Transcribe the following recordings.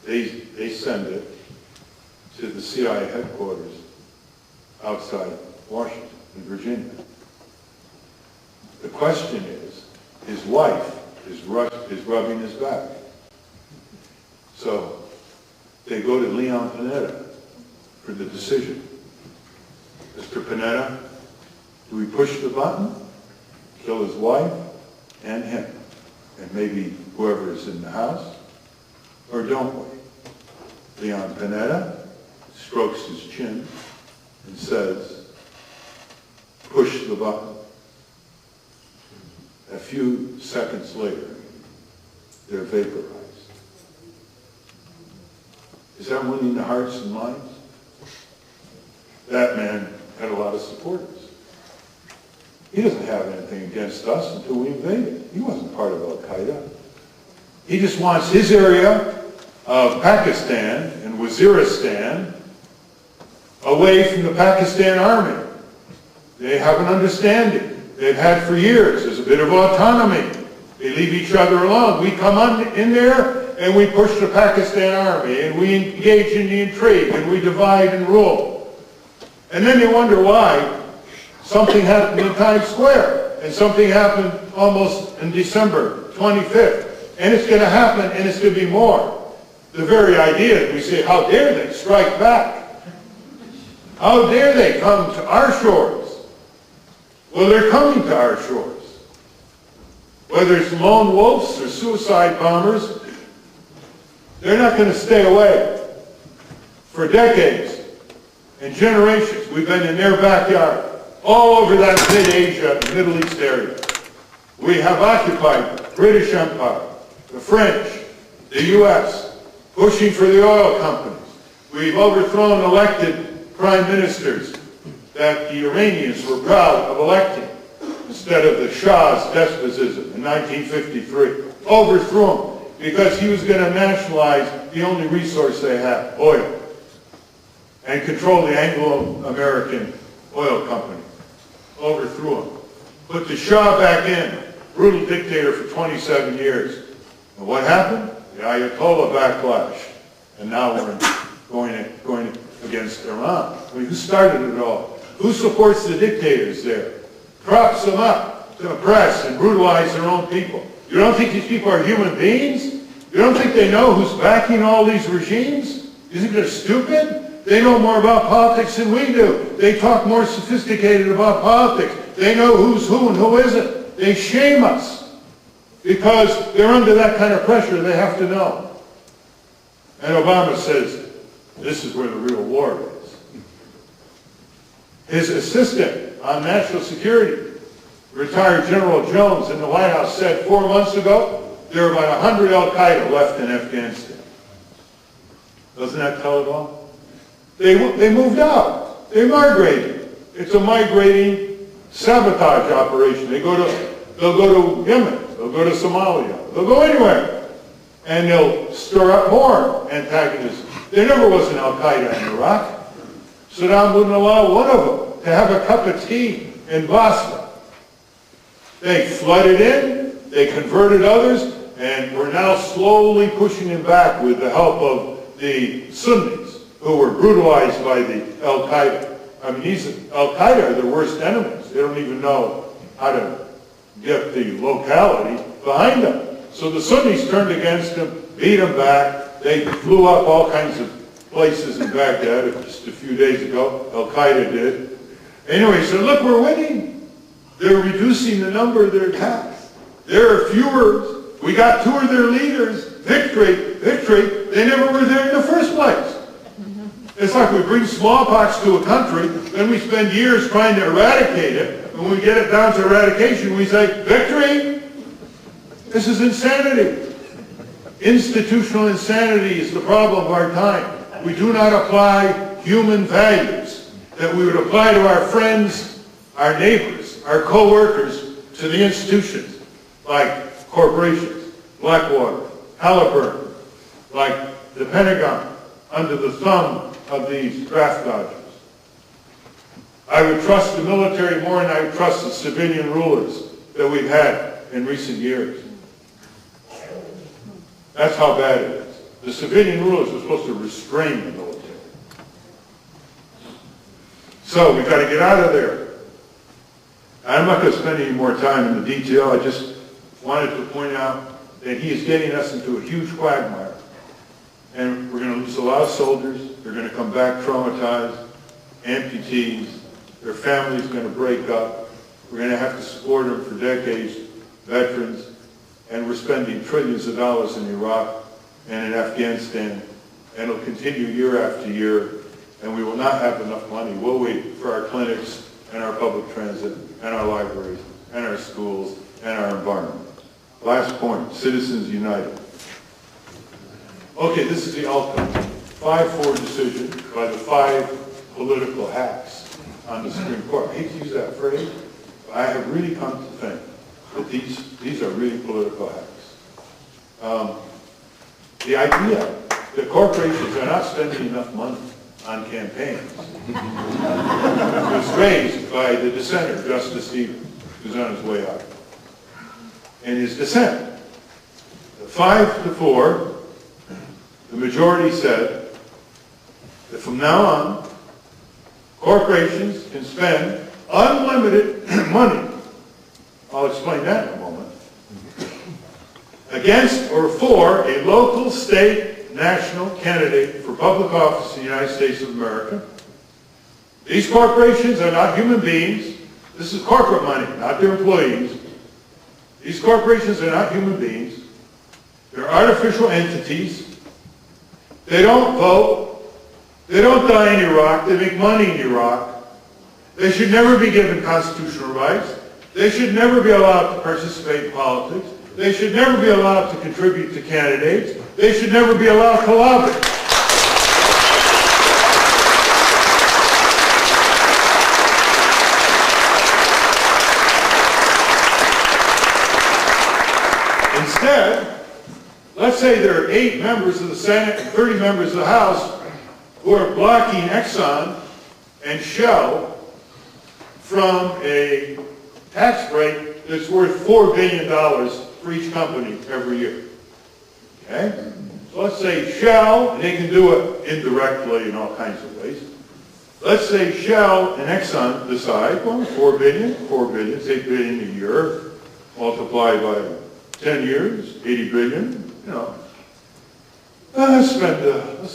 they send it to the CIA headquarters outside Washington, in Virginia. The question is, his wife is rubbing his back. So they go to Leon Panetta for the decision. Mr. Panetta, do we push the button, kill his wife and him, and maybe whoever is in the house, or don't we? Leon Panetta strokes his chin and says, push the button. A few seconds later, they're vaporized. Is that winning the hearts and minds? That man had a lot of supporters. He doesn't have anything against us until we invaded. He wasn't part of Al-Qaeda. He just wants his area of Pakistan and Waziristan away from the Pakistan army. They have an understanding. They've had for years. There's a bit of autonomy. They leave each other alone. We come in there and we push the Pakistan army and we engage in the intrigue and we divide and rule. And then they wonder why something happened in Times Square and something happened almost in December 25th. And it's going to happen and it's going to be more. The very idea that we say, how dare they strike back? How dare they come to our shores? Well, they're coming to our shores. Whether it's lone wolves or suicide bombers, they're not going to stay away. For decades and generations, we've been in their backyard, all over that mid-Asia, Middle East area. We have occupied the British Empire, the French, the U.S., pushing for the oil companies. We've overthrown elected prime ministers that the Iranians were proud of electing instead of the Shah's despotism in 1953. Overthrew him because he was going to nationalize the only resource they had, oil, and control the Anglo-American oil company. Overthrew him. Put the Shah back in, brutal dictator for 27 years. And what happened? The Ayatollah backlash. And now we're going against Iran. I mean, who started it all? Who supports the dictators there? Props them up to oppress and brutalize their own people. You don't think these people are human beings? You don't think they know who's backing all these regimes? You think they're stupid? They know more about politics than we do. They talk more sophisticated about politics. They know who's who and who isn't. They shame us because they're under that kind of pressure. They have to know. And Obama says, this is where the real war is. His assistant on national security, retired General Jones in the White House, said 4 months ago there are about 100 al-Qaeda left in Afghanistan. Doesn't that tell it all? They moved out. They migrated. It's a migrating sabotage operation. They'll go to Yemen. They'll go to Somalia. They'll go anywhere. And they'll stir up more antagonism. There never was an al-Qaeda in Iraq. Saddam wouldn't allow one of them to have a cup of tea in Basra. They flooded in, they converted others, and we're now slowly pushing him back with the help of the Sunnis, who were brutalized by the al-Qaeda. I mean, al-Qaeda are their worst enemies. They don't even know how to get the locality behind them. So the Sunnis turned against him, beat him back. They blew up all kinds of places in Baghdad just a few days ago. Al-Qaeda did. Anyway, so look, we're winning. They're reducing the number of their attacks. There are fewer. We got 2 of their leaders. Victory. They never were there in the first place. It's like we bring smallpox to a country, then we spend years trying to eradicate it. When we get it down to eradication, we say, victory. This is insanity. Institutional insanity is the problem of our time. We do not apply human values that we would apply to our friends, our neighbors, our co-workers, to the institutions like corporations, Blackwater, Halliburton, like the Pentagon, under the thumb of these draft dodgers. I would trust the military more than I would trust the civilian rulers that we've had in recent years. That's how bad it is. the civilian rulers were supposed to restrain the military. So we've got to get out of there. I'm not going to spend any more time in the detail. I just wanted to point out that he is getting us into a huge quagmire. And we're going to lose a lot of soldiers. They're going to come back traumatized, amputees. Their families are going to break up. We're going to have to support them for decades, veterans. And we're spending trillions of dollars in Iraq and in Afghanistan. And it'll continue year after year. And we will not have enough money, will we, for our clinics and our public transit and our libraries and our schools and our environment. Last point, Citizens United. Okay, this is the ultimate 5-4 decision by the 5 political hacks on the Supreme Court. I hate to use that phrase, but I have really come to think that these are really political hacks. The idea that corporations are not spending enough money on campaigns was raised by the dissenter, Justice Stevens, who's on his way out. In his dissent, 5-4, the majority said that from now on, corporations can spend unlimited money. I'll explain that in a moment. Against or for a local, state, national candidate for public office in the United States of America. These corporations are not human beings. This is corporate money, not their employees. These corporations are not human beings. They're artificial entities. They don't vote. They don't die in Iraq. They make money in Iraq. They should never be given constitutional rights. They should never be allowed to participate in politics. They should never be allowed to contribute to candidates. They should never be allowed to lobby. Instead, let's say there are 8 members of the Senate and 30 members of the House who are blocking Exxon and Shell from a tax break that's worth $4 billion for each company every year. Okay? So let's say Shell, and they can do it indirectly in all kinds of ways. Let's say Shell and Exxon decide, well, $4 billion, it's $8 billion a year, multiplied by 10 years, 80 billion, you know. Let's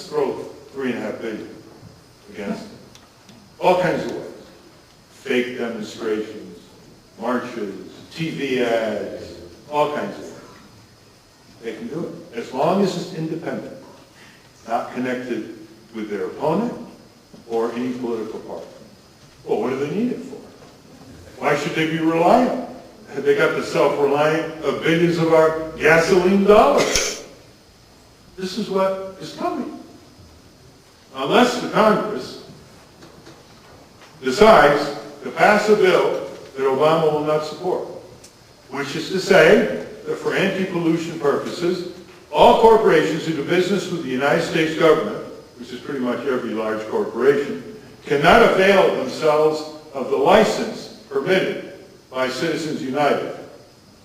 throw $3.5 billion against it. All kinds of ways. Fake demonstrations, marches, TV ads, all kinds of ways. They can do it, as long as it's independent, not connected with their opponent or any political party. Well, what do they need it for? Why should they be reliant? They got the self-reliant of billions of our gasoline dollars. This is what is coming. Unless the Congress decides to pass a bill that Obama will not support, which is to say that for anti-pollution purposes, all corporations who do business with the United States government, which is pretty much every large corporation, cannot avail themselves of the license permitted by Citizens United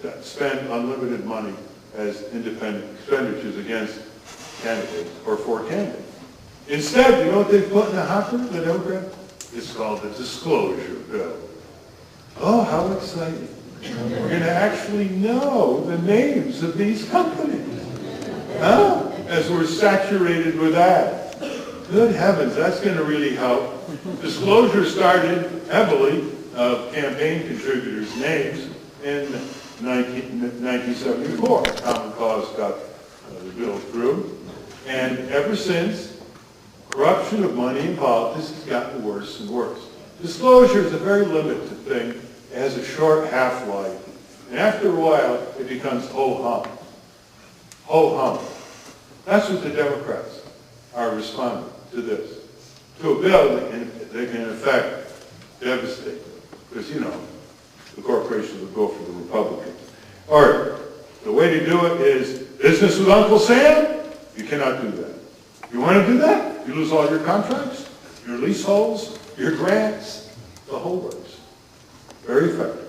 to spend unlimited money as independent expenditures against candidates or for candidates. Instead, you know what they've put in the hopper, the Democrats? It's called the disclosure bill. Oh, how exciting. We're going to actually know the names of these companies. Huh? As we're saturated with that. Good heavens, that's going to really help. Disclosure started heavily of campaign contributors' names in 1974. Common Cause got the bill through. And ever since, corruption of money in politics has gotten worse and worse. Disclosure is a very limited thing. It has a short half-life. And after a while, it becomes ho-hum. Ho-hum. That's what the Democrats are responding to this. To a bill that can in effect devastate them. Because, you know, the corporations will go for the Republicans. All right. The way to do it is business with Uncle Sam? You cannot do that. You want to do that? You lose all your contracts, your leaseholds, your grants, the whole works. Very effective.